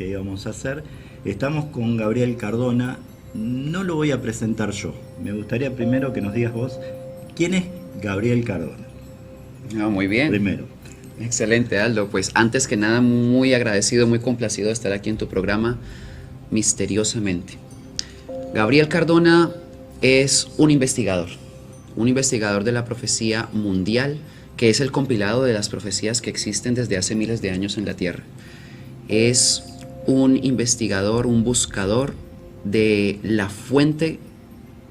que íbamos a hacer. Estamos con Gabriel Cardona. No lo voy a presentar yo. Me gustaría primero que nos digas vos, ¿quién es Gabriel Cardona? No, muy bien. Primero. Excelente, Aldo. Pues antes que nada, muy agradecido, muy complacido de estar aquí en tu programa, Misteriosamente. Gabriel Cardona es un investigador de la profecía mundial, que es el compilado de las profecías que existen desde hace miles de años en la Tierra. Es un investigador, un buscador de la fuente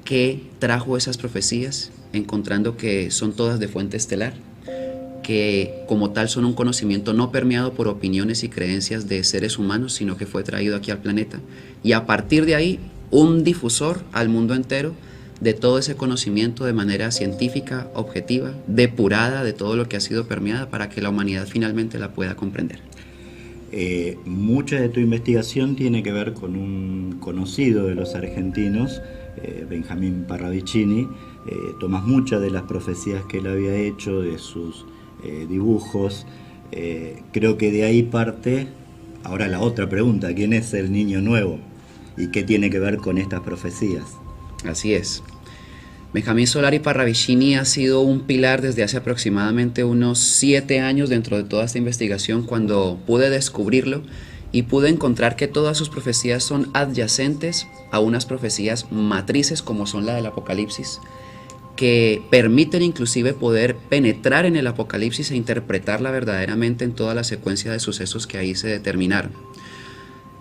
que trajo esas profecías, encontrando que son todas de fuente estelar, que como tal son un conocimiento no permeado por opiniones y creencias de seres humanos, sino que fue traído aquí al planeta. Y a partir de ahí, un difusor al mundo entero de todo ese conocimiento de manera científica, objetiva, depurada de todo lo que ha sido permeada para que la humanidad finalmente la pueda comprender. Mucha de tu investigación tiene que ver con un conocido de los argentinos, Benjamín Parravicini. Tomas muchas de las profecías que él había hecho, de sus dibujos. Creo que de ahí parte ahora la otra pregunta: ¿quién es el niño nuevo? ¿Y qué tiene que ver con estas profecías? Así es. Benjamín Solari Parravicini ha sido un pilar desde hace aproximadamente unos 7 años dentro de toda esta investigación, cuando pude descubrirlo y pude encontrar que todas sus profecías son adyacentes a unas profecías matrices como son la del Apocalipsis, que permiten inclusive poder penetrar en el Apocalipsis e interpretarla verdaderamente en toda la secuencia de sucesos que ahí se determinaron.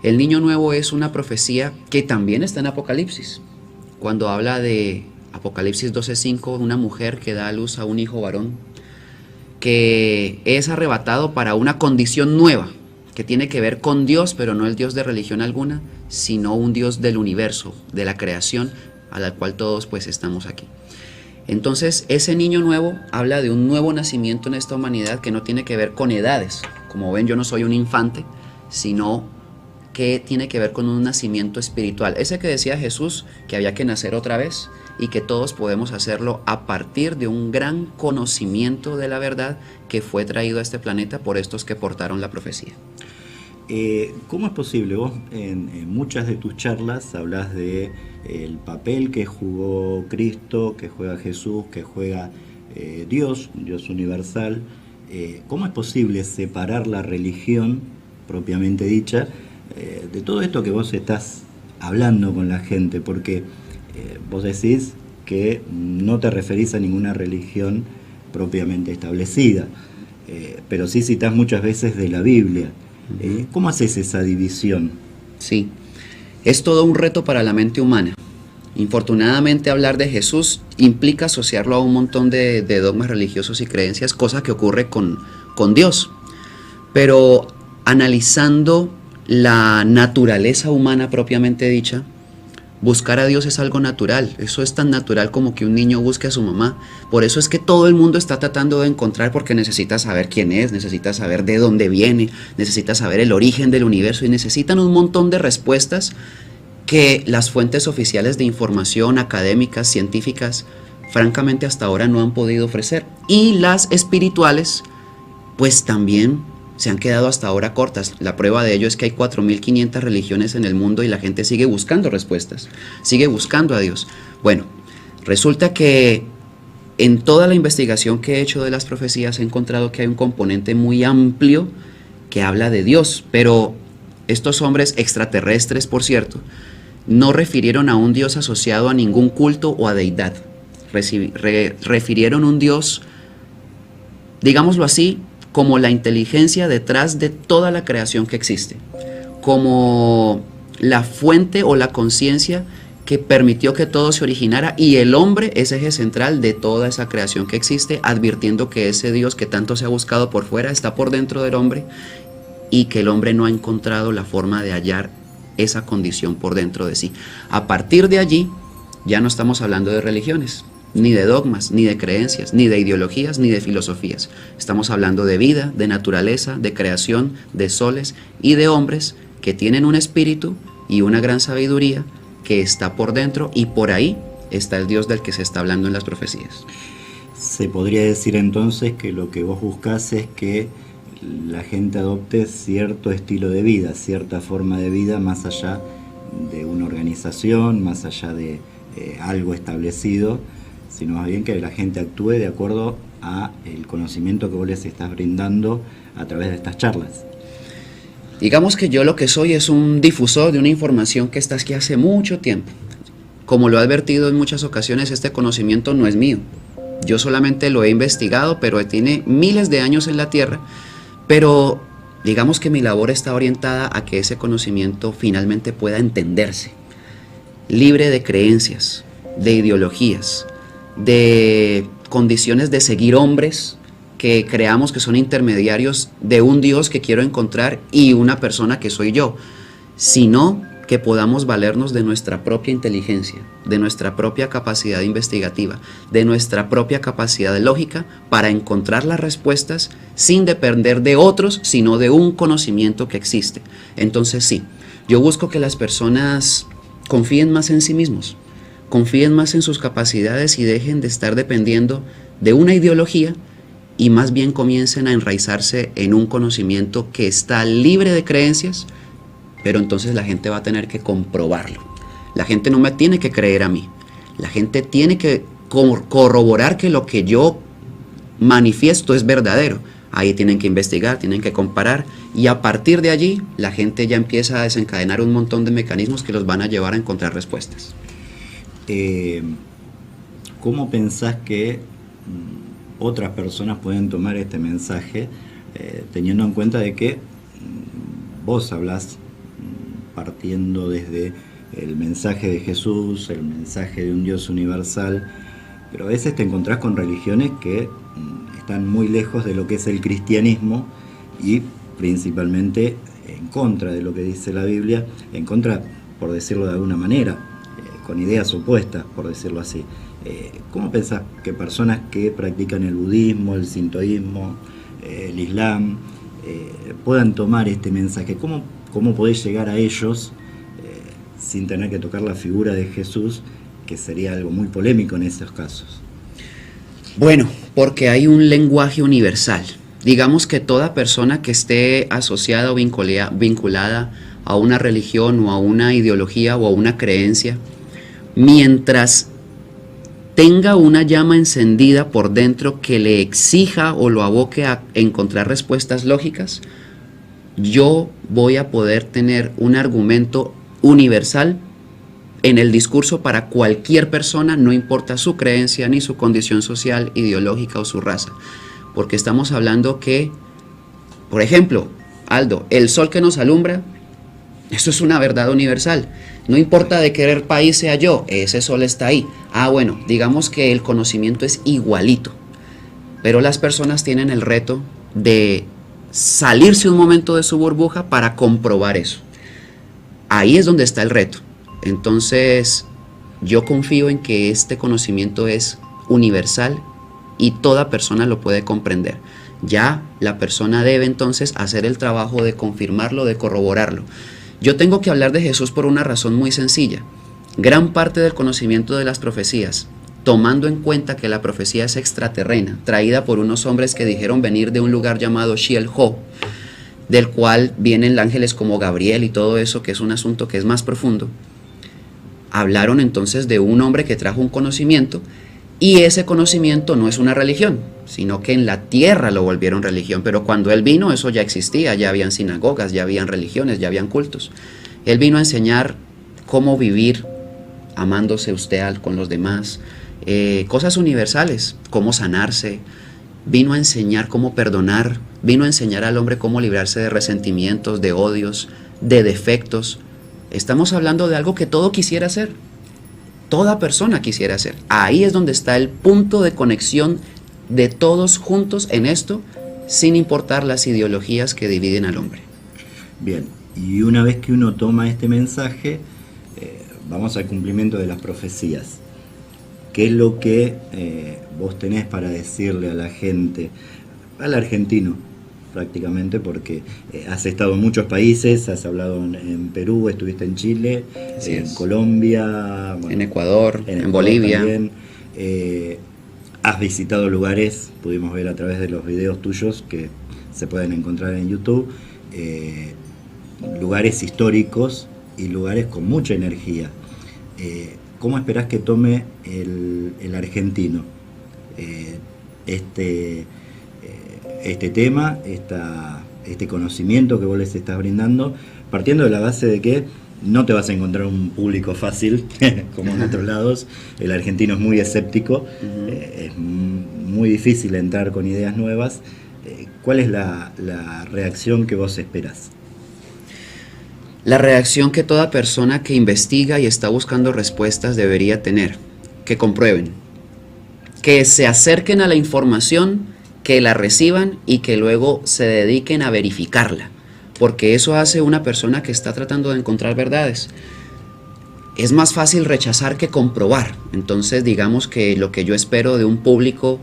El niño nuevo es una profecía que también está en Apocalipsis, cuando habla de Apocalipsis 12:5, una mujer que da a luz a un hijo varón, que es arrebatado para una condición nueva, que tiene que ver con Dios, pero no el Dios de religión alguna, sino un Dios del universo, de la creación, a la cual todos pues estamos aquí. Entonces, ese niño nuevo habla de un nuevo nacimiento en esta humanidad que no tiene que ver con edades. Como ven, yo no soy un infante, sino que tiene que ver con un nacimiento espiritual. Ese que decía Jesús, que había que nacer otra vez y que todos podemos hacerlo a partir de un gran conocimiento de la verdad que fue traído a este planeta por estos que portaron la profecía. ¿Cómo es posible? Vos en muchas de tus charlas hablas de el papel que jugó Cristo, que juega Jesús, que juega Dios universal. ¿Cómo es posible separar la religión propiamente dicha de todo esto que vos estás hablando con la gente? Porque vos decís que no te referís a ninguna religión propiamente establecida, pero sí citás muchas veces de la Biblia. ¿Cómo haces esa división? Sí, es todo un reto para la mente humana. Infortunadamente, hablar de Jesús implica asociarlo a un montón de dogmas religiosos y creencias, cosa que ocurre con Dios. Pero analizando la naturaleza humana propiamente dicha, buscar a Dios es algo natural. Eso es tan natural como que un niño busque a su mamá. Por eso es que todo el mundo está tratando de encontrar, porque necesita saber quién es, necesita saber de dónde viene, necesita saber el origen del universo y necesitan un montón de respuestas que las fuentes oficiales de información académicas, científicas, francamente hasta ahora no han podido ofrecer. Y las espirituales, pues también se han quedado hasta ahora cortas. La prueba de ello es que hay 4.500 religiones en el mundo y la gente sigue buscando respuestas, sigue buscando a Dios. Bueno, resulta que en toda la investigación que he hecho de las profecías he encontrado que hay un componente muy amplio que habla de Dios, pero estos hombres extraterrestres, por cierto, no refirieron a un Dios asociado a ningún culto o a deidad. Refirieron un Dios, digámoslo así, como la inteligencia detrás de toda la creación que existe, como la fuente o la conciencia que permitió que todo se originara, y el hombre es eje central de toda esa creación que existe, advirtiendo que ese Dios que tanto se ha buscado por fuera está por dentro del hombre y que el hombre no ha encontrado la forma de hallar esa condición por dentro de sí. A partir de allí ya no estamos hablando de religiones, ni de dogmas, ni de creencias, ni de ideologías, ni de filosofías. Estamos hablando de vida, de naturaleza, de creación, de soles y de hombres que tienen un espíritu y una gran sabiduría que está por dentro, y por ahí está el Dios del que se está hablando en las profecías. Se podría decir entonces que lo que vos buscás es que la gente adopte cierto estilo de vida, cierta forma de vida, más allá de una organización, más allá de algo establecido, sino más bien que la gente actúe de acuerdo a el conocimiento que vos les estás brindando a través de estas charlas. Digamos que yo lo que soy es un difusor de una información que está aquí hace mucho tiempo. Como lo he advertido en muchas ocasiones, este conocimiento no es mío. Yo solamente lo he investigado, pero tiene miles de años en la Tierra. Pero digamos que mi labor está orientada a que ese conocimiento finalmente pueda entenderse, libre de creencias, de ideologías, de condiciones de seguir hombres que creamos que son intermediarios de un Dios que quiero encontrar y una persona que soy yo, sino que podamos valernos de nuestra propia inteligencia, de nuestra propia capacidad investigativa, de nuestra propia capacidad lógica para encontrar las respuestas sin depender de otros, sino de un conocimiento que existe. Entonces sí, yo busco que las personas confíen más en sí mismos, confíen más en sus capacidades y dejen de estar dependiendo de una ideología y más bien comiencen a enraizarse en un conocimiento que está libre de creencias, pero entonces la gente va a tener que comprobarlo. La gente no me tiene que creer a mí, la gente tiene que corroborar que lo que yo manifiesto es verdadero. Ahí tienen que investigar, tienen que comparar y a partir de allí la gente ya empieza a desencadenar un montón de mecanismos que los van a llevar a encontrar respuestas. ¿Cómo pensás que otras personas pueden tomar este mensaje, teniendo en cuenta de que vos hablás partiendo desde el mensaje de Jesús, el mensaje de un Dios universal, pero a veces te encontrás con religiones que están muy lejos de lo que es el cristianismo y principalmente en contra de lo que dice la Biblia, en contra, por decirlo de alguna manera, con ideas opuestas, por decirlo así. ¿Cómo pensás que personas que practican el budismo, el sintoísmo, el islam, puedan tomar este mensaje? ¿Cómo podés llegar a ellos sin tener que tocar la figura de Jesús, que sería algo muy polémico en esos casos? Bueno, porque hay un lenguaje universal. Digamos que toda persona que esté asociada o vinculada a una religión o a una ideología o a una creencia, mientras tenga una llama encendida por dentro que le exija o lo aboque a encontrar respuestas lógicas, yo voy a poder tener un argumento universal en el discurso para cualquier persona, no importa su creencia ni su condición social, ideológica o su raza. Porque estamos hablando que, por ejemplo, Aldo, el sol que nos alumbra, eso es una verdad universal. No importa de qué país sea yo, ese sol está ahí. Bueno, digamos que el conocimiento es igualito, pero las personas tienen el reto de salirse un momento de su burbuja para comprobar eso. Ahí es donde está el reto. Entonces, yo confío en que este conocimiento es universal y toda persona lo puede comprender. Ya la persona debe entonces hacer el trabajo de confirmarlo, de corroborarlo. Yo tengo que hablar de Jesús por una razón muy sencilla. Gran parte del conocimiento de las profecías, tomando en cuenta que la profecía es extraterrena, traída por unos hombres que dijeron venir de un lugar llamado Xiel-Ho, del cual vienen ángeles como Gabriel y todo eso, que es un asunto que es más profundo, hablaron entonces de un hombre que trajo un conocimiento, y ese conocimiento no es una religión, sino que en la tierra lo volvieron religión. Pero cuando él vino, eso ya existía, ya habían sinagogas, ya habían religiones, ya habían cultos. Él vino a enseñar cómo vivir amándose usted con los demás, cosas universales, cómo sanarse. Vino a enseñar cómo perdonar, vino a enseñar al hombre cómo librarse de resentimientos, de odios, de defectos. Estamos hablando de algo que todo quisiera hacer. Toda persona quisiera hacer. Ahí es donde está el punto de conexión de todos juntos en esto, sin importar las ideologías que dividen al hombre. Bien, y una vez que uno toma este mensaje, vamos al cumplimiento de las profecías. ¿Qué es lo que vos tenés para decirle a la gente, al argentino prácticamente, porque has estado en muchos países, has hablado en Perú, estuviste en Chile, en Colombia, bueno, en Ecuador, en Bolivia también, has visitado lugares, pudimos ver a través de los videos tuyos que se pueden encontrar en YouTube, lugares históricos y lugares con mucha energía. ¿Cómo esperás que tome el argentino este tema, este conocimiento que vos les estás brindando, partiendo de la base de que no te vas a encontrar un público fácil, como en otros lados? El argentino es muy escéptico, es muy difícil entrar con ideas nuevas. ¿Cuál es la reacción que vos esperás? La reacción que toda persona que investiga y está buscando respuestas debería tener: que comprueben, que se acerquen a la información, que la reciban y que luego se dediquen a verificarla, porque eso hace una persona que está tratando de encontrar verdades. Es más fácil rechazar que comprobar. Entonces, digamos que lo que yo espero de un público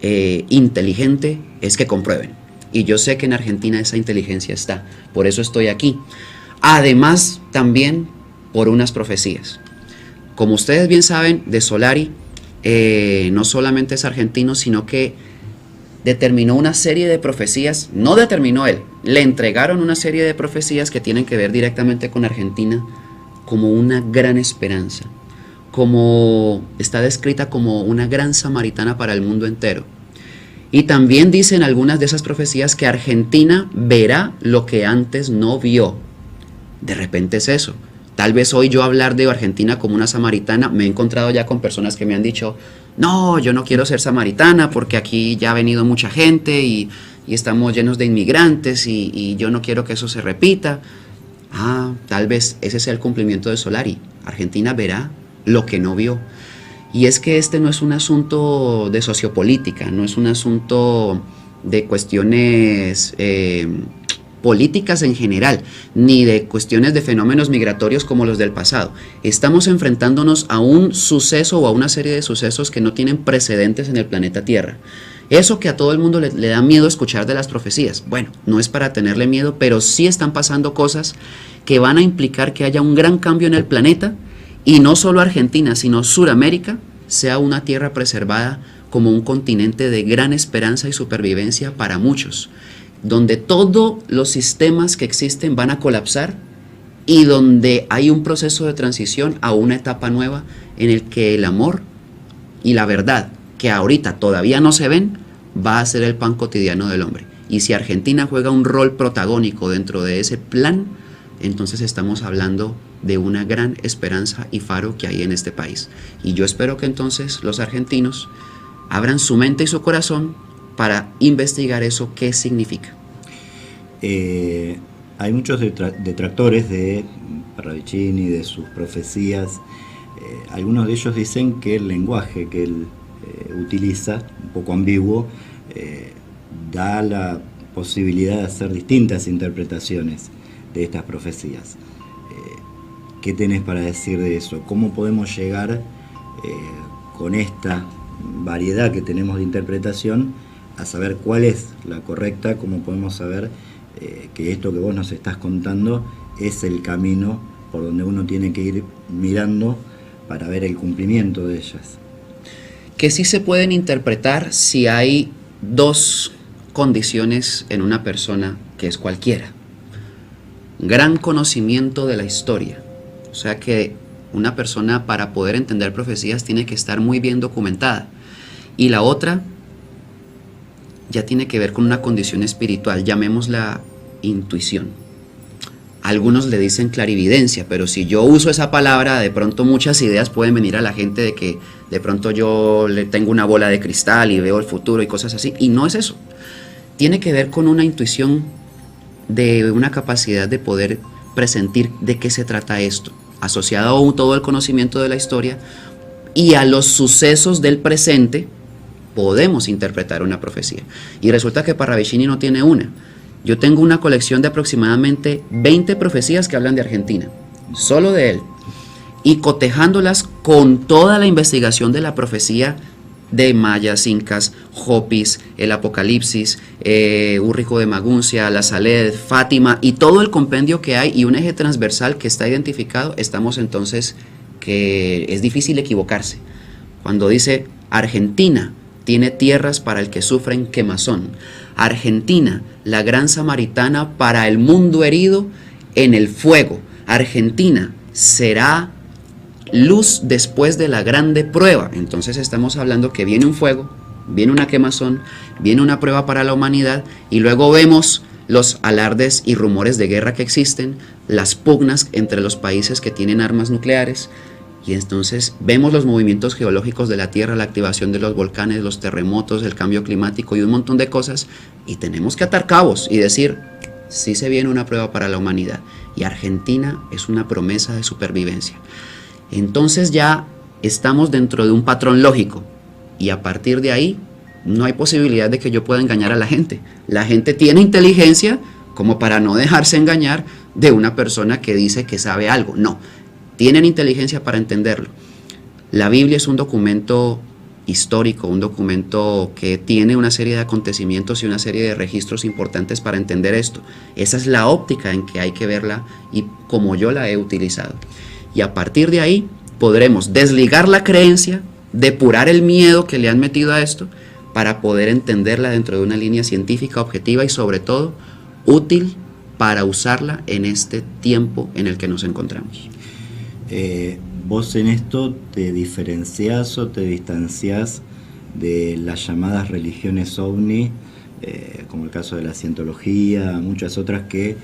inteligente es que comprueben, y yo sé que en Argentina esa inteligencia está, por eso estoy aquí. Además, también por unas profecías. Como ustedes bien saben, de Solari no solamente es argentino, sino que determinó una serie de profecías. No determinó él, le entregaron una serie de profecías que tienen que ver directamente con Argentina, como una gran esperanza, como está descrita como una gran samaritana para el mundo entero. Y también dicen algunas de esas profecías que Argentina verá lo que antes no vio. De repente es eso. Tal vez hoy yo hablar de Argentina como una samaritana, me he encontrado ya con personas que me han dicho: no, yo no quiero ser samaritana porque aquí ya ha venido mucha gente y estamos llenos de inmigrantes y yo no quiero que eso se repita. Tal vez ese sea el cumplimiento de Solari. Argentina verá lo que no vio. Y es que este no es un asunto de sociopolítica, no es un asunto de cuestiones políticas en general, ni de cuestiones de fenómenos migratorios como los del pasado. Estamos enfrentándonos a un suceso o a una serie de sucesos que no tienen precedentes en el planeta Tierra. Eso que a todo el mundo le da miedo escuchar de las profecías, bueno, no es para tenerle miedo, pero sí están pasando cosas que van a implicar que haya un gran cambio en el planeta, y no solo Argentina, sino Suramérica sea una tierra preservada como un continente de gran esperanza y supervivencia para muchos, donde todos los sistemas que existen van a colapsar y donde hay un proceso de transición a una etapa nueva en el que el amor y la verdad, que ahorita todavía no se ven, va a ser el pan cotidiano del hombre. Y si Argentina juega un rol protagónico dentro de ese plan, entonces estamos hablando de una gran esperanza y faro que hay en este país. Y yo espero que entonces los argentinos abran su mente y su corazón para investigar eso, qué significa. Hay muchos detractores de Parravicini, de sus profecías. Algunos de ellos dicen que el lenguaje que él utiliza, un poco ambiguo, da la posibilidad de hacer distintas interpretaciones de estas profecías. ¿Qué tenés para decir de eso? ¿Cómo podemos llegar con esta variedad que tenemos de interpretación a saber cuál es la correcta? ¿Cómo podemos saber que esto que vos nos estás contando es el camino por donde uno tiene que ir mirando para ver el cumplimiento de ellas? Que sí se pueden interpretar si hay dos condiciones en una persona, que es cualquiera: gran conocimiento de la historia. O sea que una persona, para poder entender profecías, tiene que estar muy bien documentada. Y la otra ya tiene que ver con una condición espiritual, llamémosla intuición. Algunos le dicen clarividencia, pero si yo uso esa palabra, de pronto muchas ideas pueden venir a la gente de que de pronto yo le tengo una bola de cristal y veo el futuro y cosas así, y no es eso. Tiene que ver con una intuición, de una capacidad de poder presentir de qué se trata esto, asociado a todo el conocimiento de la historia y a los sucesos del presente. Podemos interpretar una profecía. Y resulta que Parravicini no tiene una. Yo tengo una colección de aproximadamente 20 profecías que hablan de Argentina, solo de él, y cotejándolas con toda la investigación de la profecía de mayas, incas, hopis, el Apocalipsis, Úrrico de Maguncia, la Saled, Fátima, y todo el compendio que hay y un eje transversal que está identificado. Estamos entonces que es difícil equivocarse. Cuando dice Argentina tiene tierras para el que sufre en quemazón. Argentina, la gran samaritana para el mundo herido en el fuego. Argentina será luz después de la grande prueba. Entonces estamos hablando que viene un fuego, viene una quemazón, viene una prueba para la humanidad, y luego vemos los alardes y rumores de guerra que existen, las pugnas entre los países que tienen armas nucleares, y entonces vemos los movimientos geológicos de la Tierra, la activación de los volcanes, los terremotos, el cambio climático y un montón de cosas, y tenemos que atar cabos y decir, sí se viene una prueba para la humanidad, y Argentina es una promesa de supervivencia. Entonces ya estamos dentro de un patrón lógico, y a partir de ahí no hay posibilidad de que yo pueda engañar a la gente. La gente tiene inteligencia como para no dejarse engañar de una persona que dice que sabe algo. No, tienen inteligencia para entenderlo. La Biblia es un documento histórico, un documento que tiene una serie de acontecimientos y una serie de registros importantes para entender esto. Esa es la óptica en que hay que verla y como yo la he utilizado. Y a partir de ahí podremos desligar la creencia, depurar el miedo que le han metido a esto para poder entenderla dentro de una línea científica, objetiva y sobre todo útil para usarla en este tiempo en el que nos encontramos. Vos en esto te diferenciás o te distanciás de las llamadas religiones ovni, como el caso de la cientología, muchas otras que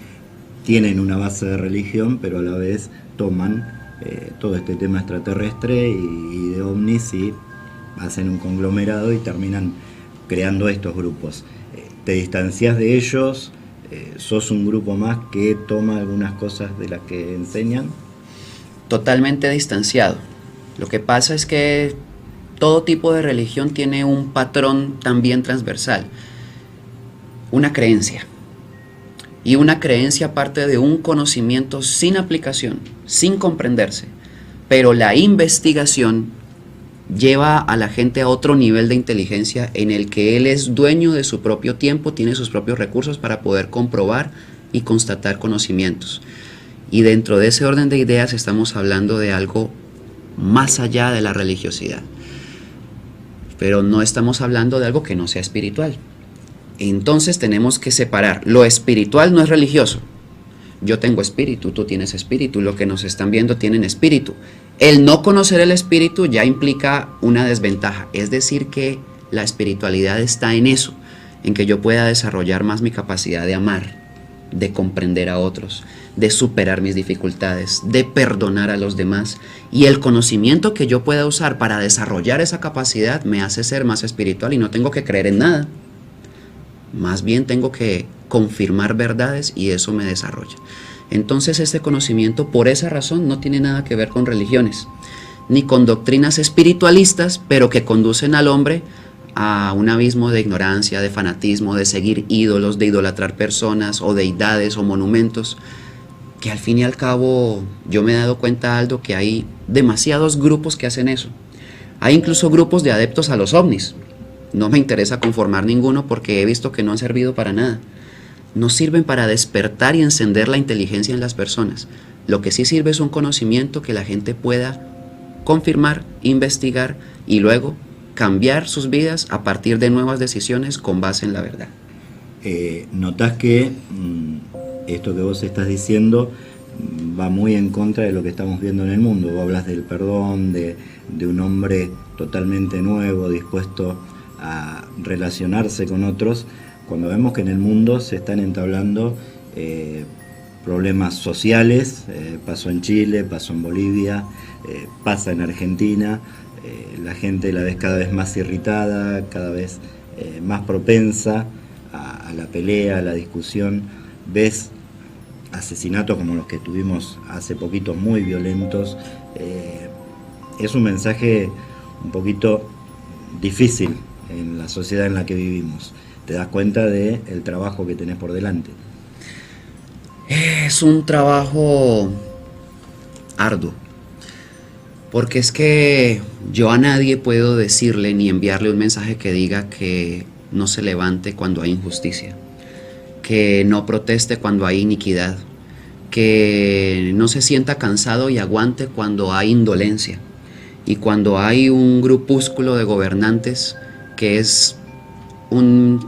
tienen una base de religión, pero a la vez toman todo este tema extraterrestre y de ovnis y hacen un conglomerado y terminan creando estos grupos. ¿Te distancias de ellos? ¿Sos un grupo más que toma algunas cosas de las que enseñan? Totalmente distanciado. Lo que pasa es que todo tipo de religión tiene un patrón también transversal, una creencia. Y una creencia parte de un conocimiento sin aplicación, sin comprenderse. Pero la investigación lleva a la gente a otro nivel de inteligencia en el que él es dueño de su propio tiempo, tiene sus propios recursos para poder comprobar y constatar conocimientos. Y dentro de ese orden de ideas estamos hablando de algo más allá de la religiosidad. Pero no estamos hablando de algo que no sea espiritual. Entonces tenemos que separar. Lo espiritual no es religioso. Yo tengo espíritu, tú tienes espíritu, lo que nos están viendo tienen espíritu. El no conocer el espíritu ya implica una desventaja. Es decir que la espiritualidad está en eso, en que yo pueda desarrollar más mi capacidad de amar, de comprender a otros, de superar mis dificultades, de perdonar a los demás. Y el conocimiento que yo pueda usar para desarrollar esa capacidad me hace ser más espiritual y no tengo que creer en nada. Más bien tengo que confirmar verdades y eso me desarrolla. Entonces este conocimiento por esa razón no tiene nada que ver con religiones, ni con doctrinas espiritualistas, pero que conducen al hombre a un abismo de ignorancia, de fanatismo, de seguir ídolos, de idolatrar personas o deidades o monumentos, que al fin y al cabo yo me he dado cuenta, Aldo, que hay demasiados grupos que hacen eso. Hay incluso grupos de adeptos a los ovnis. No me interesa conformar ninguno porque he visto que no han servido para nada. No sirven para despertar y encender la inteligencia en las personas. Lo que sí sirve es un conocimiento que la gente pueda confirmar, investigar y luego cambiar sus vidas a partir de nuevas decisiones con base en la verdad. Notás que esto que vos estás diciendo va muy en contra de lo que estamos viendo en el mundo. Vos hablas del perdón, de un hombre totalmente nuevo, dispuesto a relacionarse con otros, cuando vemos que en el mundo se están entablando problemas sociales, pasó en Chile, pasó en Bolivia, pasa en Argentina, la gente la ves cada vez más irritada, cada vez más propensa a la pelea, a la discusión, ves asesinatos como los que tuvimos hace poquito, muy violentos. Es un mensaje un poquito difícil en la sociedad en la que vivimos. Te das cuenta del trabajo que tenés por delante. Es un trabajo arduo, porque es que yo a nadie puedo decirle ni enviarle un mensaje que diga que no se levante cuando hay injusticia, que no proteste cuando hay iniquidad, que no se sienta cansado y aguante cuando hay indolencia y cuando hay un grupúsculo de gobernantes que es un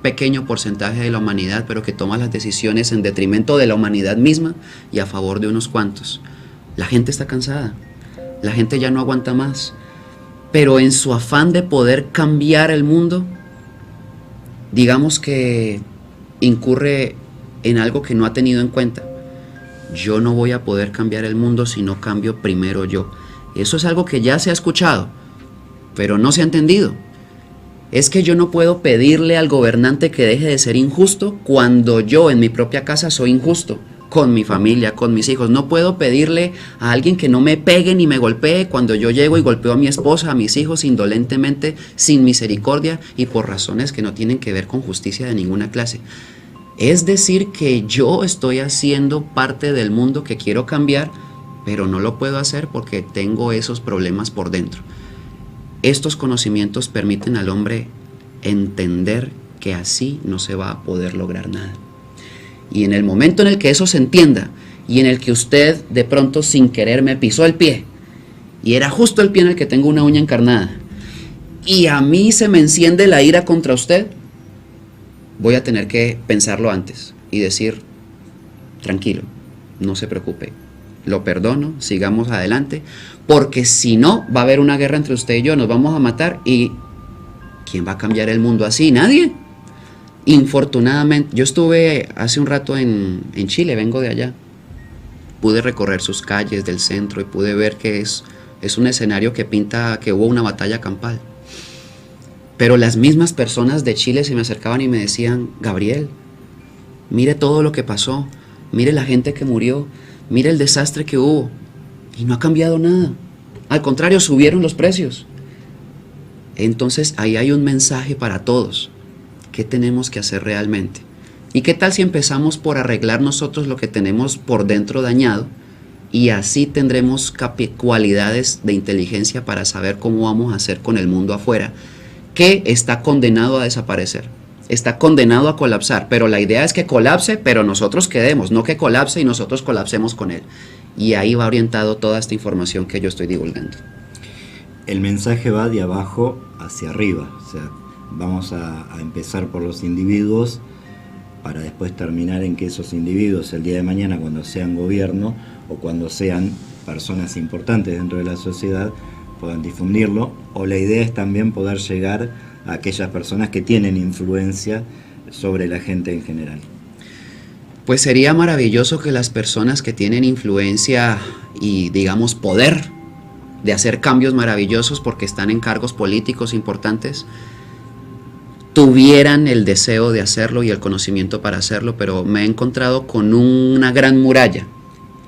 pequeño porcentaje de la humanidad, pero que toma las decisiones en detrimento de la humanidad misma y a favor de unos cuantos. La gente está cansada, la gente ya no aguanta más, pero en su afán de poder cambiar el mundo, digamos que incurre en algo que no ha tenido en cuenta. Yo no voy a poder cambiar el mundo si no cambio primero yo. Eso es algo que ya se ha escuchado, pero no se ha entendido. Es que yo no puedo pedirle al gobernante que deje de ser injusto cuando yo en mi propia casa soy injusto, con mi familia, con mis hijos. No puedo pedirle a alguien que no me pegue ni me golpee cuando yo llego y golpeo a mi esposa, a mis hijos indolentemente, sin misericordia y por razones que no tienen que ver con justicia de ninguna clase. Es decir, que yo estoy haciendo parte del mundo que quiero cambiar, pero no lo puedo hacer porque tengo esos problemas por dentro. Estos conocimientos permiten al hombre entender que así no se va a poder lograr nada. Y en el momento en el que eso se entienda y en el que usted de pronto sin querer me pisó el pie, y era justo el pie en el que tengo una uña encarnada, y a mí se me enciende la ira contra usted, voy a tener que pensarlo antes y decir, tranquilo, no se preocupe, lo perdono, sigamos adelante, porque si no, va a haber una guerra entre usted y yo, nos vamos a matar, y ¿quién va a cambiar el mundo así? Nadie. Infortunadamente, yo estuve hace un rato en Chile, vengo de allá, pude recorrer sus calles del centro y pude ver que es un escenario que pinta que hubo una batalla campal. Pero las mismas personas de Chile se me acercaban y me decían, Gabriel, mire todo lo que pasó, mire la gente que murió, mire el desastre que hubo, y no ha cambiado nada. Al contrario, subieron los precios. Entonces ahí hay un mensaje para todos. ¿Qué tenemos que hacer realmente? ¿Y qué tal si empezamos por arreglar nosotros lo que tenemos por dentro dañado? Y así tendremos cualidades de inteligencia para saber cómo vamos a hacer con el mundo afuera, que está condenado a desaparecer, está condenado a colapsar, pero la idea es que colapse, pero nosotros quedemos, no que colapse y nosotros colapsemos con él. Y ahí va orientado toda esta información que yo estoy divulgando. El mensaje va de abajo hacia arriba, o sea, vamos a empezar por los individuos para después terminar en que esos individuos el día de mañana, cuando sean gobierno o cuando sean personas importantes dentro de la sociedad, puedan difundirlo, o la idea es también poder llegar a aquellas personas que tienen influencia sobre la gente en general. Pues sería maravilloso que las personas que tienen influencia y, digamos, poder de hacer cambios maravillosos porque están en cargos políticos importantes, tuvieran el deseo de hacerlo y el conocimiento para hacerlo, pero me he encontrado con una gran muralla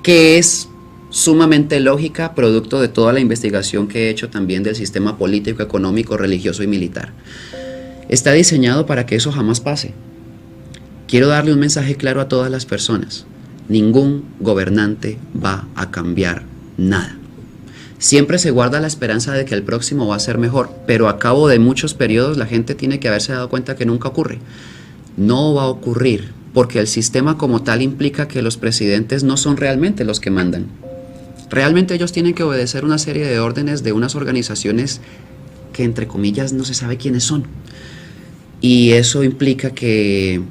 que es sumamente lógica, producto de toda la investigación que he hecho también del sistema político, económico, religioso y militar. Está diseñado para que eso jamás pase. Quiero darle un mensaje claro a todas las personas. Ningún gobernante va a cambiar nada. Siempre se guarda la esperanza de que el próximo va a ser mejor, pero a cabo de muchos periodos la gente tiene que haberse dado cuenta que nunca ocurre. No va a ocurrir, porque el sistema como tal implica que los presidentes no son realmente los que mandan. Realmente ellos tienen que obedecer una serie de órdenes de unas organizaciones que, entre comillas, no se sabe quiénes son. Y eso implica que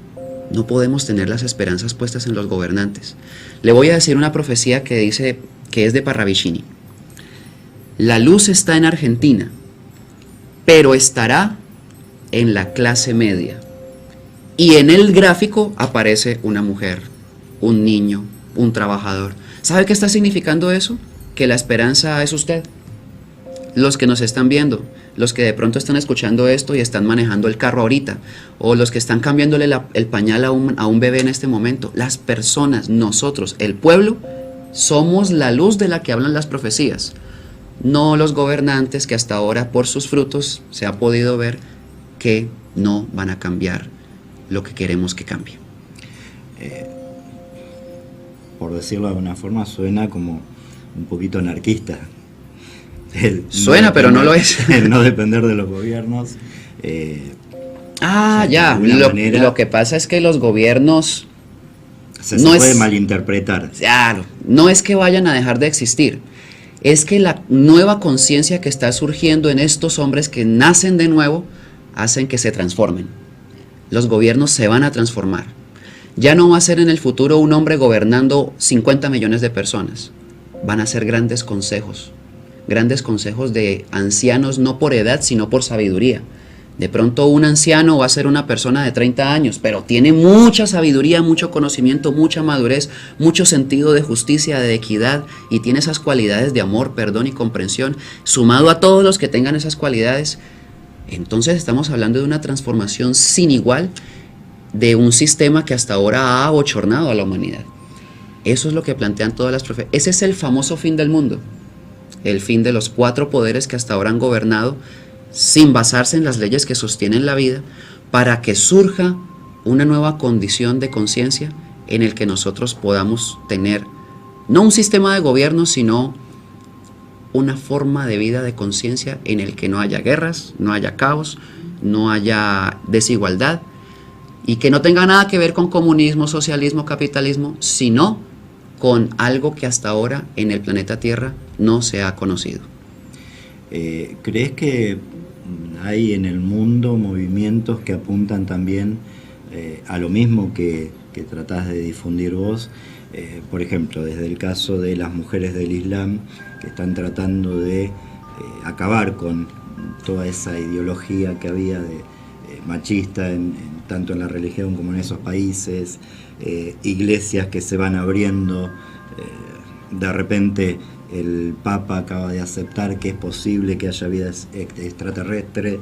no podemos tener las esperanzas puestas en los gobernantes. Le voy a decir una profecía que dice que es de Parravicini. La luz está en Argentina, pero estará en la clase media. Y en el gráfico aparece una mujer, un niño, un trabajador. ¿Sabe qué está significando eso? Que la esperanza es usted. Los que nos están viendo, los que de pronto están escuchando esto y están manejando el carro ahorita, o los que están cambiándole el pañal a un bebé en este momento, las personas, nosotros, el pueblo, somos la luz de la que hablan las profecías. No los gobernantes que hasta ahora por sus frutos se ha podido ver que no van a cambiar lo que queremos que cambie. Por decirlo de alguna forma, suena como un poquito anarquista. Suena, pero no lo es. El no depender de los gobiernos. Ya. Lo que pasa es que los gobiernos... Se puede malinterpretar. Claro, no es que vayan a dejar de existir. Es que la nueva conciencia que está surgiendo en estos hombres que nacen de nuevo hacen que se transformen. Los gobiernos se van a transformar. Ya no va a ser en el futuro un hombre gobernando 50 millones de personas. Van a ser grandes consejos de ancianos, no por edad, sino por sabiduría. De pronto un anciano va a ser una persona de 30 años, pero tiene mucha sabiduría, mucho conocimiento, mucha madurez, mucho sentido de justicia, de equidad, y tiene esas cualidades de amor, perdón y comprensión, sumado a todos los que tengan esas cualidades. Entonces estamos hablando de una transformación sin igual de un sistema que hasta ahora ha abochornado a la humanidad. Eso es lo que plantean todas las profecías. Ese es el famoso fin del mundo, el fin de los 4 poderes que hasta ahora han gobernado sin basarse en las leyes que sostienen la vida, para que surja una nueva condición de conciencia en el que nosotros podamos tener no un sistema de gobierno, sino una forma de vida de conciencia en el que no haya guerras, no haya caos, no haya desigualdad, y que no tenga nada que ver con comunismo, socialismo, capitalismo, sino con algo que hasta ahora en el planeta Tierra no se ha conocido. ¿Crees que hay en el mundo movimientos que apuntan también a lo mismo que tratás de difundir vos? Por ejemplo, desde el caso de las mujeres del Islam, que están tratando de acabar con toda esa ideología que había de machista tanto en la religión como en esos países, iglesias que se van abriendo, de repente el Papa acaba de aceptar que es posible que haya vida extraterrestre,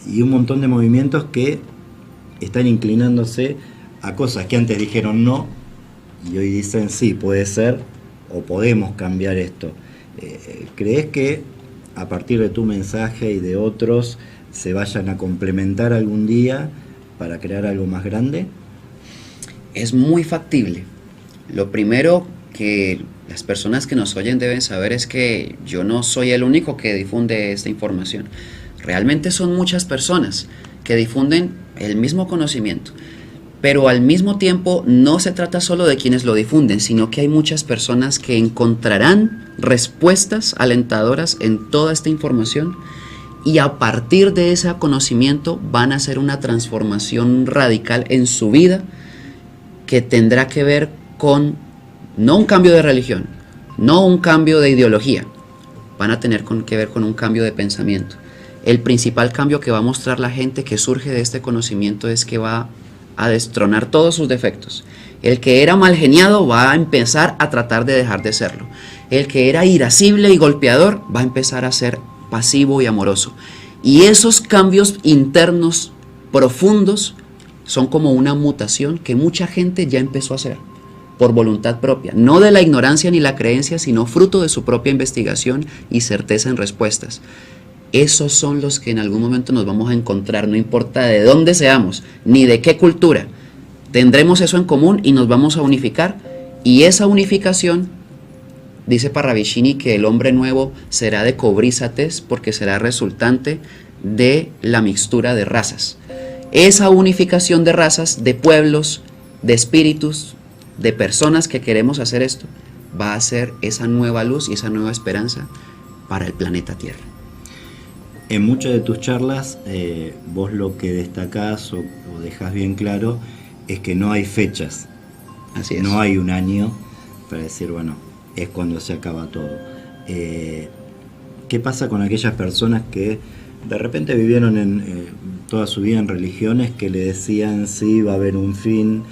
y un montón de movimientos que están inclinándose a cosas que antes dijeron no y hoy dicen sí, puede ser o podemos cambiar esto. ¿Crees que a partir de tu mensaje y de otros se vayan a complementar algún día para crear algo más grande? Es muy factible. Lo primero que las personas que nos oyen deben saber es que yo no soy el único que difunde esta información. Realmente son muchas personas que difunden el mismo conocimiento, pero al mismo tiempo no se trata solo de quienes lo difunden, sino que hay muchas personas que encontrarán respuestas alentadoras en toda esta información, y a partir de ese conocimiento van a hacer una transformación radical en su vida que tendrá que ver con no un cambio de religión, no un cambio de ideología, van a tener que ver con un cambio de pensamiento. El principal cambio que va a mostrar la gente que surge de este conocimiento es que va a destronar todos sus defectos. El que era mal geniado va a empezar a tratar de dejar de serlo. El que era irascible y golpeador va a empezar a ser pasivo y amoroso. Y esos cambios internos profundos son como una mutación que mucha gente ya empezó a hacer por voluntad propia, no de la ignorancia ni la creencia, sino fruto de su propia investigación y certeza en respuestas. Esos son los que en algún momento nos vamos a encontrar, no importa de dónde seamos, ni de qué cultura. Tendremos eso en común y nos vamos a unificar, y esa unificación, dice Parravicini, que el hombre nuevo será de cobriza tez porque será resultante de la mixtura de razas. Esa unificación de razas, de pueblos, de espíritus, de personas que queremos hacer esto, va a ser esa nueva luz y esa nueva esperanza para el planeta Tierra. En muchas de tus charlas, vos lo que destacás o dejás bien claro es que no hay fechas. Así es. No hay un año para decir, bueno, es cuando se acaba todo. ¿Qué pasa con aquellas personas que de repente vivieron toda su vida en religiones que le decían sí, va a haber un fin,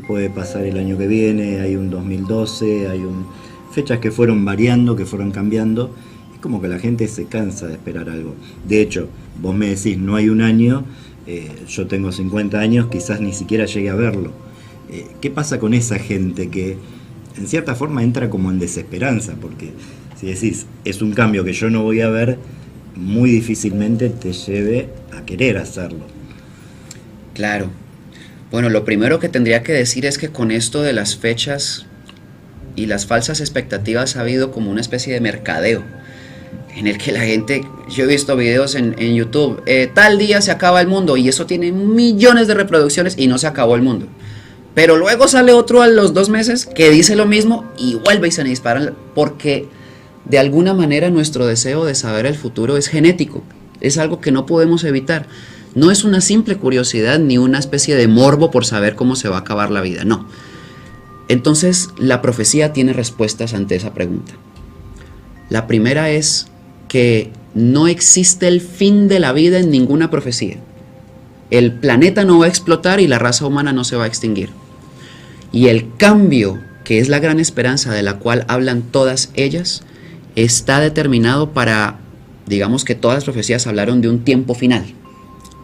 puede pasar el año que viene, hay un 2012, fechas que fueron variando, que fueron cambiando? Es como que la gente se cansa de esperar algo. De hecho, vos me decís no hay un año, yo tengo 50 años, quizás ni siquiera llegue a verlo. ¿Qué pasa con esa gente que en cierta forma entra como en desesperanza? Porque si decís es un cambio que yo no voy a ver, muy difícilmente te lleve a querer hacerlo. Claro. Bueno, lo primero que tendría que decir es que con esto de las fechas y las falsas expectativas ha habido como una especie de mercadeo en el que la gente, yo he visto videos en YouTube, tal día se acaba el mundo, y eso tiene millones de reproducciones y no se acabó el mundo. Pero luego sale otro a los 2 meses que dice lo mismo y vuelve y se disparan, porque de alguna manera nuestro deseo de saber el futuro es genético. es algo que no podemos evitar. No es una simple curiosidad ni una especie de morbo por saber cómo se va a acabar la vida, no. Entonces, la profecía tiene respuestas ante esa pregunta. La primera es que no existe el fin de la vida en ninguna profecía. El planeta no va a explotar y la raza humana no se va a extinguir. Y el cambio, que es la gran esperanza de la cual hablan todas ellas, está determinado para, digamos que todas las profecías hablaron de un tiempo final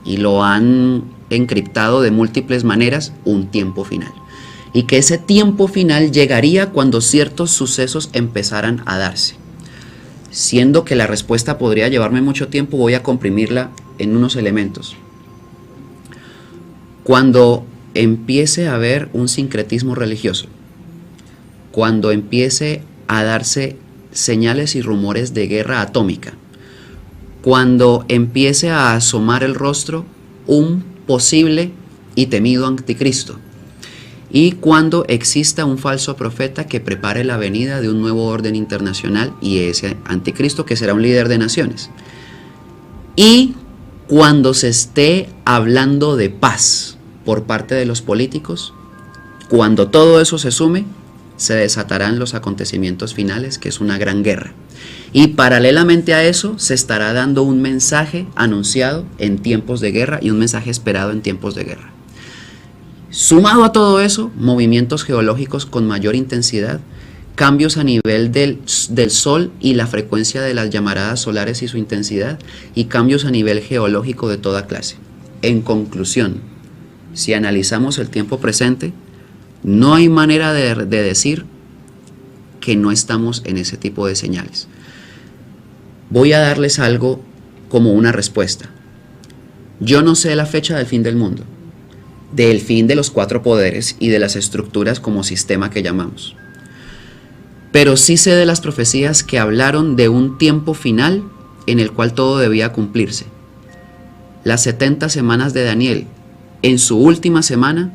y lo han encriptado de múltiples maneras, un tiempo final. Y que ese tiempo final llegaría cuando ciertos sucesos empezaran a darse. Siendo que la respuesta podría llevarme mucho tiempo, voy a comprimirla en unos elementos. Cuando empiece a haber un sincretismo religioso, cuando empiece a darse señales y rumores de guerra atómica, cuando empiece a asomar el rostro un posible y temido anticristo, y cuando exista un falso profeta que prepare la venida de un nuevo orden internacional y ese anticristo que será un líder de naciones, y cuando se esté hablando de paz por parte de los políticos, cuando todo eso se sume, se desatarán los acontecimientos finales, que es una gran guerra. Y paralelamente a eso se estará dando un mensaje anunciado en tiempos de guerra y un mensaje esperado en tiempos de guerra. Sumado a todo eso, movimientos geológicos con mayor intensidad, cambios a nivel del Sol y la frecuencia de las llamaradas solares y su intensidad, y cambios a nivel geológico de toda clase. En conclusión, si analizamos el tiempo presente, no hay manera de decir que no estamos en ese tipo de señales. Voy a darles algo como una respuesta. Yo no sé la fecha del fin del mundo, del fin de los 4 poderes y de las estructuras como sistema que llamamos. Pero sí sé de las profecías que hablaron de un tiempo final en el cual todo debía cumplirse. Las 70 semanas de Daniel, en su última semana,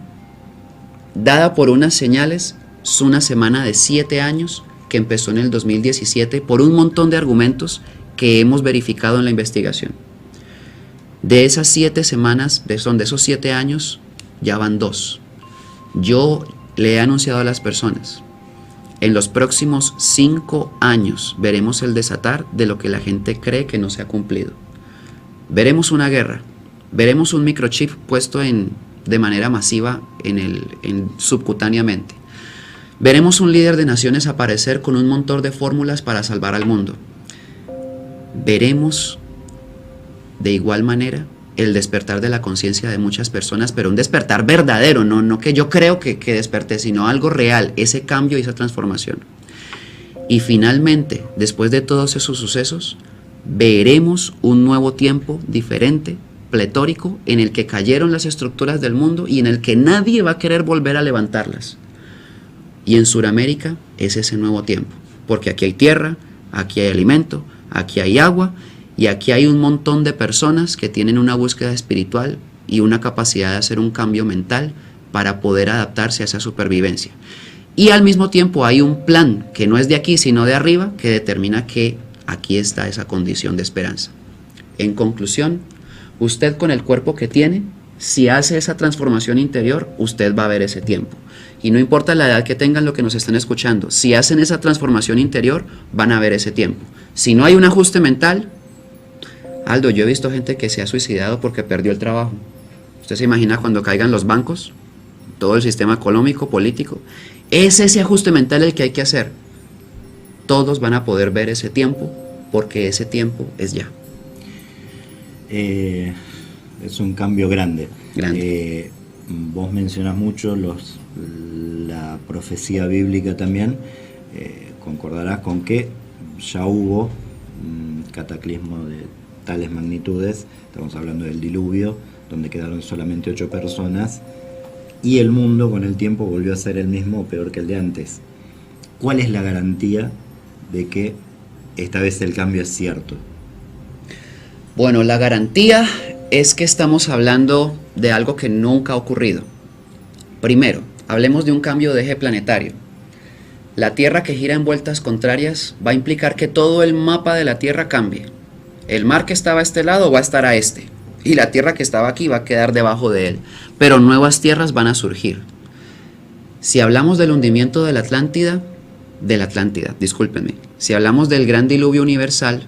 dada por unas señales, es una semana de 7 años que empezó en el 2017 por un montón de argumentos que hemos verificado en la investigación. De esas 7 semanas, de esos 7 años, ya van 2. Yo le he anunciado a las personas, en los próximos 5 años veremos el desatar de lo que la gente cree que no se ha cumplido. Veremos una guerra, veremos un microchip puesto de manera masiva subcutáneamente. Veremos un líder de naciones aparecer con un montón de fórmulas para salvar al mundo. Veremos de igual manera el despertar de la conciencia de muchas personas, pero un despertar verdadero, no que yo creo que desperté, sino algo real, ese cambio y esa transformación. Y finalmente, después de todos esos sucesos, veremos un nuevo tiempo diferente, pletórico, en el que cayeron las estructuras del mundo y en el que nadie va a querer volver a levantarlas. Y en Sudamérica es ese nuevo tiempo, porque aquí hay tierra, aquí hay alimento, aquí hay agua, y aquí hay un montón de personas que tienen una búsqueda espiritual y una capacidad de hacer un cambio mental para poder adaptarse a esa supervivencia. Y al mismo tiempo hay un plan que no es de aquí sino de arriba, que determina que aquí está esa condición de esperanza. En conclusión, usted con el cuerpo que tiene, si hace esa transformación interior, usted va a ver ese tiempo. Y no importa la edad que tengan, lo que nos están escuchando, si hacen esa transformación interior, van a ver ese tiempo. Si no hay un ajuste mental, Aldo, yo he visto gente que se ha suicidado porque perdió el trabajo. ¿Usted se imagina cuando caigan los bancos, todo el sistema económico, político? Es ese ajuste mental el que hay que hacer. Todos van a poder ver ese tiempo, porque ese tiempo es ya. Es un cambio grande. Vos mencionas mucho la profecía bíblica también. Concordarás con que ya hubo un cataclismo de tales magnitudes, estamos hablando del diluvio, donde quedaron solamente 8 personas, y el mundo con el tiempo volvió a ser el mismo o peor que el de antes. ¿Cuál es la garantía de que esta vez el cambio es cierto? Bueno, la garantía es que estamos hablando de algo que nunca ha ocurrido. Primero, hablemos de un cambio de eje planetario. La Tierra que gira en vueltas contrarias va a implicar que todo el mapa de la Tierra cambie. El mar que estaba a este lado va a estar a este, y la tierra que estaba aquí va a quedar debajo de él, pero nuevas tierras van a surgir. Si hablamos del hundimiento de la Atlántida, discúlpenme, si hablamos del gran diluvio universal,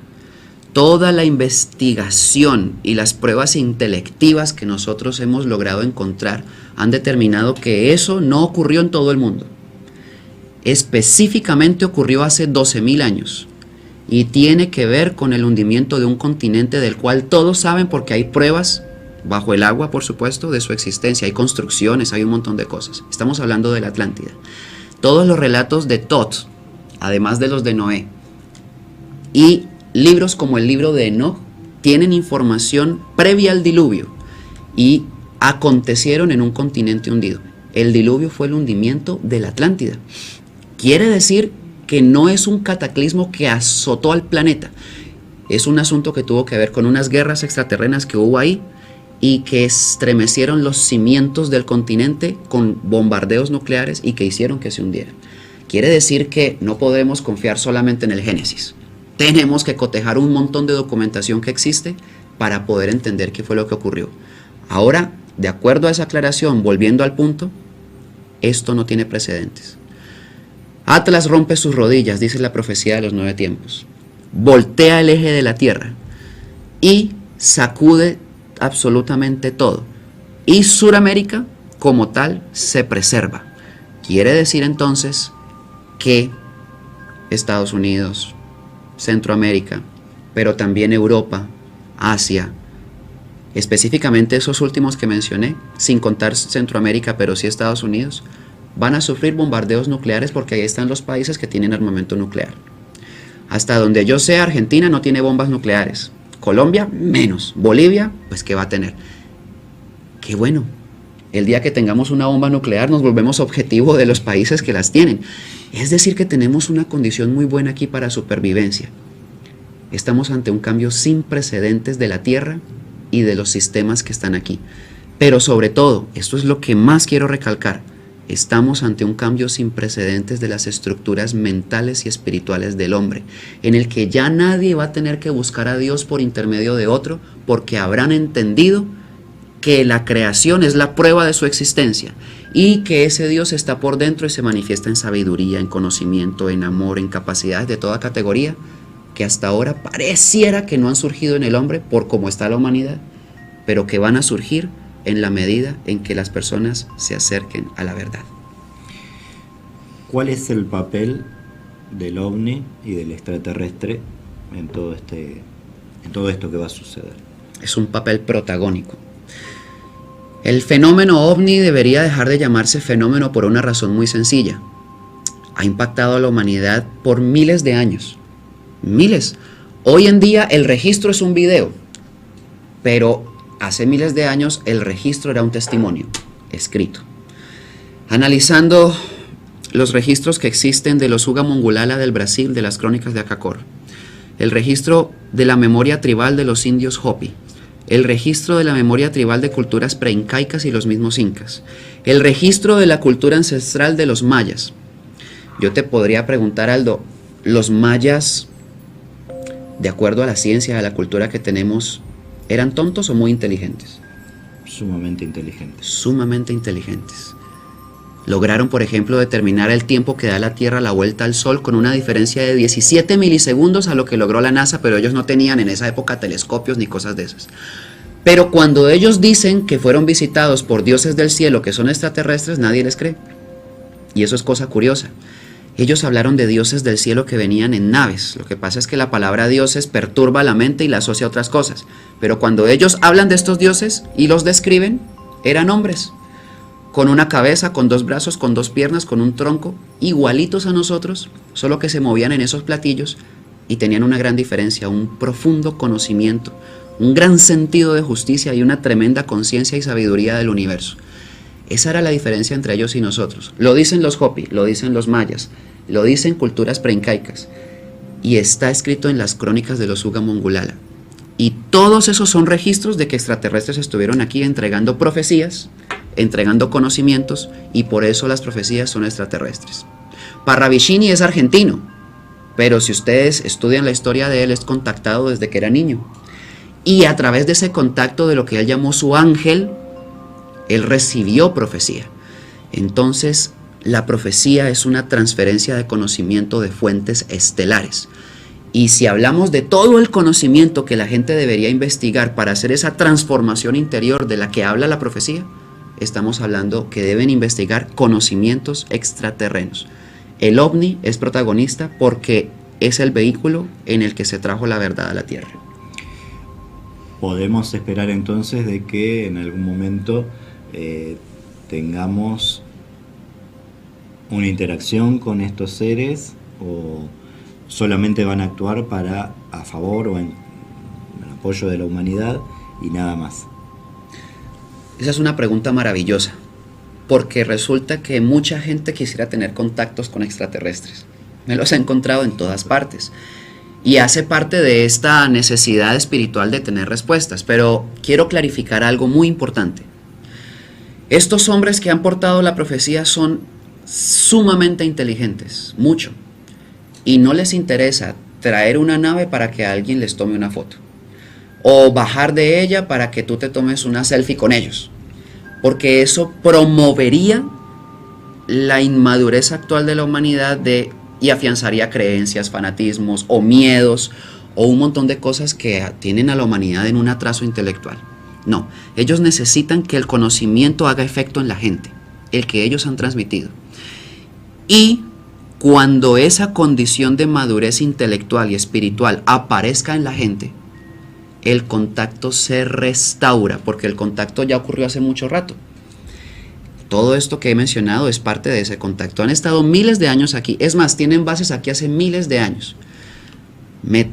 toda la investigación y las pruebas intelectivas que nosotros hemos logrado encontrar han determinado que eso no ocurrió en todo el mundo. Específicamente ocurrió hace 12.000 años y tiene que ver con el hundimiento de un continente del cual todos saben porque hay pruebas bajo el agua, por supuesto, de su existencia. Hay construcciones, hay un montón de cosas. Estamos hablando de la Atlántida. Todos los relatos de Tot, además de los de Noé, y libros como el libro de Enoch tienen información previa al diluvio y acontecieron en un continente hundido. El diluvio fue el hundimiento de la Atlántida. Quiere decir que no es un cataclismo que azotó al planeta. Es un asunto que tuvo que ver con unas guerras extraterrenas que hubo ahí y que estremecieron los cimientos del continente con bombardeos nucleares y que hicieron que se hundiera. Quiere decir que no podemos confiar solamente en el Génesis. Tenemos que cotejar un montón de documentación que existe para poder entender qué fue lo que ocurrió. Ahora, de acuerdo a esa aclaración, volviendo al punto, esto no tiene precedentes. Atlas rompe sus rodillas, dice la profecía de los 9 tiempos. Voltea el eje de la tierra y sacude absolutamente todo. Y Suramérica, como tal, se preserva. Quiere decir entonces que Estados Unidos, Centroamérica, pero también Europa, Asia, específicamente esos últimos que mencioné, sin contar Centroamérica, pero sí Estados Unidos, van a sufrir bombardeos nucleares porque ahí están los países que tienen armamento nuclear. Hasta donde yo sé, Argentina no tiene bombas nucleares. Colombia, menos. Bolivia, pues ¿qué va a tener? Qué bueno. El día que tengamos una bomba nuclear nos volvemos objetivo de los países que las tienen. Es decir, que tenemos una condición muy buena aquí para supervivencia. Estamos ante un cambio sin precedentes de la Tierra y de los sistemas que están aquí. Pero sobre todo, esto es lo que más quiero recalcar, estamos ante un cambio sin precedentes de las estructuras mentales y espirituales del hombre, en el que ya nadie va a tener que buscar a Dios por intermedio de otro, porque habrán entendido que la creación es la prueba de su existencia y que ese Dios está por dentro y se manifiesta en sabiduría, en conocimiento, en amor, en capacidades de toda categoría, que hasta ahora pareciera que no han surgido en el hombre por cómo está la humanidad, pero que van a surgir en la medida en que las personas se acerquen a la verdad. ¿Cuál es el papel del ovni y del extraterrestre en todo esto que va a suceder? Es un papel protagónico. El fenómeno ovni debería dejar de llamarse fenómeno por una razón muy sencilla. Ha impactado a la humanidad por miles de años. Miles. Hoy en día el registro es un video, pero hace miles de años el registro era un testimonio escrito. Analizando los registros que existen de los Uga Mongulala del Brasil, de las crónicas de Akakor, el registro de la memoria tribal de los indios Hopi, el registro de la memoria tribal de culturas preincaicas y los mismos incas, el registro de la cultura ancestral de los mayas. Yo te podría preguntar, Aldo, ¿los mayas, de acuerdo a la ciencia, a la cultura que tenemos, eran tontos o muy inteligentes? Sumamente inteligentes. Sumamente inteligentes. Lograron, por ejemplo, determinar el tiempo que da la Tierra la vuelta al Sol con una diferencia de 17 milisegundos a lo que logró la NASA, pero ellos no tenían en esa época telescopios ni cosas de esas. Pero cuando ellos dicen que fueron visitados por dioses del cielo que son extraterrestres, nadie les cree. Y eso es cosa curiosa. Ellos hablaron de dioses del cielo que venían en naves. Lo que pasa es que la palabra dioses perturba la mente y la asocia a otras cosas. Pero cuando ellos hablan de estos dioses y los describen, eran hombres. Con una cabeza, con 2 brazos, con 2 piernas, con un tronco, igualitos a nosotros, solo que se movían en esos platillos y tenían una gran diferencia, un profundo conocimiento, un gran sentido de justicia y una tremenda conciencia y sabiduría del universo. Esa era la diferencia entre ellos y nosotros. Lo dicen los Hopi, lo dicen los mayas, lo dicen culturas preincaicas y está escrito en las crónicas de los Uga Mongulala. Y todos esos son registros de que extraterrestres estuvieron aquí entregando profecías, entregando conocimientos, y por eso las profecías son extraterrestres. Parravicini es argentino, pero si ustedes estudian la historia de él, es contactado desde que era niño. Y a través de ese contacto de lo que él llamó su ángel, él recibió profecía. Entonces, la profecía es una transferencia de conocimiento de fuentes estelares. Y si hablamos de todo el conocimiento que la gente debería investigar para hacer esa transformación interior de la que habla la profecía, estamos hablando que deben investigar conocimientos extraterrenos. El ovni es protagonista porque es el vehículo en el que se trajo la verdad a la Tierra. Podemos esperar entonces de que en algún momento tengamos una interacción con estos seres, o solamente van a actuar a favor o en apoyo de la humanidad y nada más. Esa es una pregunta maravillosa, porque resulta que mucha gente quisiera tener contactos con extraterrestres. Me los he encontrado en todas partes. Y hace parte de esta necesidad espiritual de tener respuestas. Pero quiero clarificar algo muy importante. Estos hombres que han portado la profecía son sumamente inteligentes, mucho. Y no les interesa traer una nave para que alguien les tome una foto. O bajar de ella para que tú te tomes una selfie con ellos. Porque eso promovería la inmadurez actual de la humanidad y afianzaría creencias, fanatismos o miedos o un montón de cosas que tienen a la humanidad en un atraso intelectual. No, ellos necesitan que el conocimiento haga efecto en la gente, el que ellos han transmitido. Y cuando esa condición de madurez intelectual y espiritual aparezca en la gente, el contacto se restaura, porque el contacto ya ocurrió hace mucho rato. Todo esto que he mencionado es parte de ese contacto. Han estado miles de años aquí. Es más, tienen bases aquí hace miles de años. Me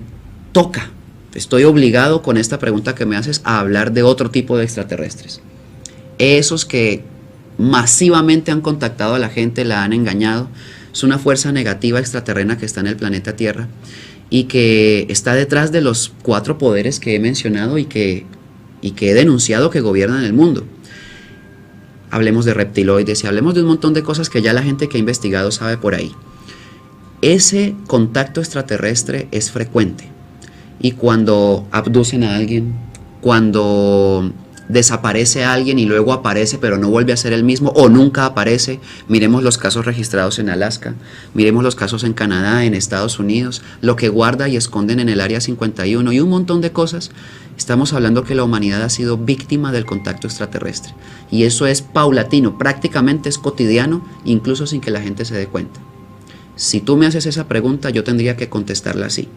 toca, estoy obligado con esta pregunta que me haces a hablar de otro tipo de extraterrestres. Esos que masivamente han contactado a la gente, la han engañado. Es una fuerza negativa extraterrena que está en el planeta Tierra y que está detrás de los 4 poderes que he mencionado y que he denunciado que gobiernan el mundo. Hablemos de reptiloides y hablemos de un montón de cosas que ya la gente que ha investigado sabe por ahí. Ese contacto extraterrestre es frecuente. Y cuando abducen a alguien, cuando desaparece a alguien y luego aparece pero no vuelve a ser el mismo o nunca aparece, miremos los casos registrados en Alaska, miremos los casos en Canadá, en Estados Unidos, lo que guarda y esconden en el Área 51 y un montón de cosas. Estamos hablando que la humanidad ha sido víctima del contacto extraterrestre y eso es paulatino, prácticamente es cotidiano, incluso sin que la gente se dé cuenta. Si tú me haces esa pregunta, yo tendría que contestarla así.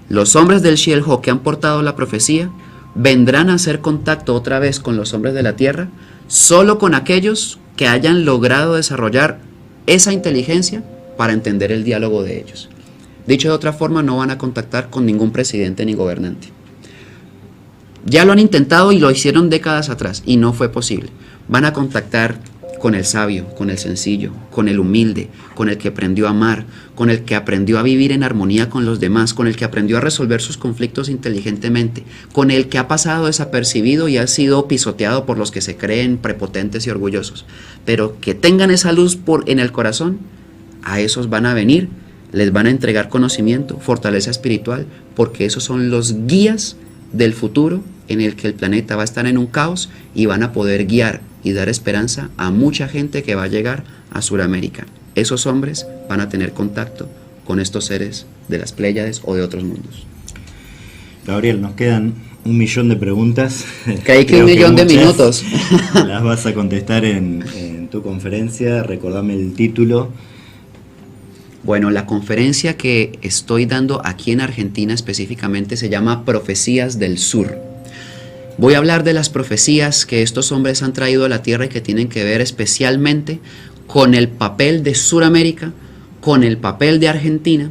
Los hombres del Shield-Ho que han portado la profecía vendrán a hacer contacto otra vez con los hombres de la Tierra, solo con aquellos que hayan logrado desarrollar esa inteligencia para entender el diálogo de ellos. Dicho de otra forma, no van a contactar con ningún presidente ni gobernante. Ya lo han intentado y lo hicieron décadas atrás y no fue posible. Van a contactar con el sabio, con el sencillo, con el humilde, con el que aprendió a amar, con el que aprendió a vivir en armonía con los demás, con el que aprendió a resolver sus conflictos inteligentemente, con el que ha pasado desapercibido y ha sido pisoteado por los que se creen prepotentes y orgullosos. Pero que tengan esa luz en el corazón, a esos van a venir, les van a entregar conocimiento, fortaleza espiritual, porque esos son los guías del futuro en el que el planeta va a estar en un caos y van a poder guiar y dar esperanza a mucha gente que va a llegar a Sudamérica. Esos hombres van a tener contacto con estos seres de las Pléyades o de otros mundos. Gabriel, nos quedan 1 millón de preguntas. Creí que 1 millón de minutos. Las vas a contestar en tu conferencia. Recordame el título. Bueno, la conferencia que estoy dando aquí en Argentina específicamente se llama Profecías del Sur. Voy a hablar de las profecías que estos hombres han traído a la Tierra y que tienen que ver especialmente con el papel de Sudamérica, con el papel de Argentina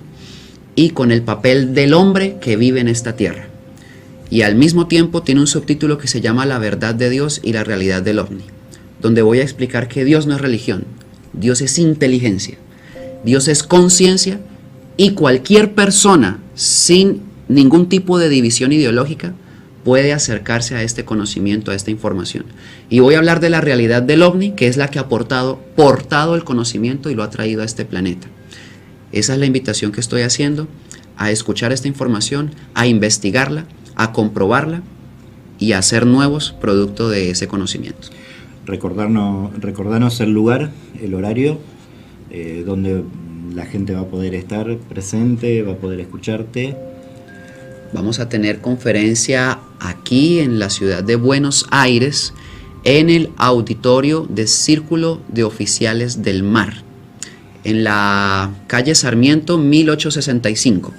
y con el papel del hombre que vive en esta tierra. Y al mismo tiempo tiene un subtítulo que se llama La verdad de Dios y la realidad del ovni, donde voy a explicar que Dios no es religión, Dios es inteligencia. Dios es conciencia y cualquier persona sin ningún tipo de división ideológica puede acercarse a este conocimiento, a esta información. Y voy a hablar de la realidad del ovni, que es la que ha portado el conocimiento y lo ha traído a este planeta. Esa es la invitación que estoy haciendo, a escuchar esta información, a investigarla, a comprobarla y a hacer nuevos producto de ese conocimiento. Recordarnos el lugar, el horario, donde la gente va a poder estar presente, va a poder escucharte. Vamos a tener conferencia aquí en la ciudad de Buenos Aires, en el auditorio de Círculo de Oficiales del Mar, en la calle Sarmiento 1865.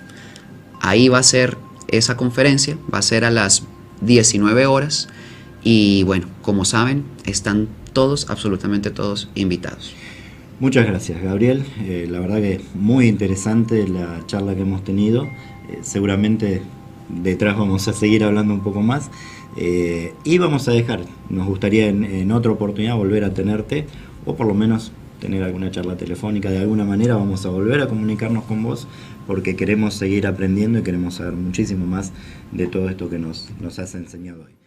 Ahí va a ser esa conferencia, va a ser a las 19 horas y bueno, como saben, están todos, absolutamente todos invitados. Muchas gracias, Gabriel. La verdad que muy interesante la charla que hemos tenido. Seguramente detrás vamos a seguir hablando un poco más. Y vamos a dejar, nos gustaría en otra oportunidad volver a tenerte, o por lo menos tener alguna charla telefónica. De alguna manera vamos a volver a comunicarnos con vos, porque queremos seguir aprendiendo y queremos saber muchísimo más de todo esto que nos has enseñado hoy.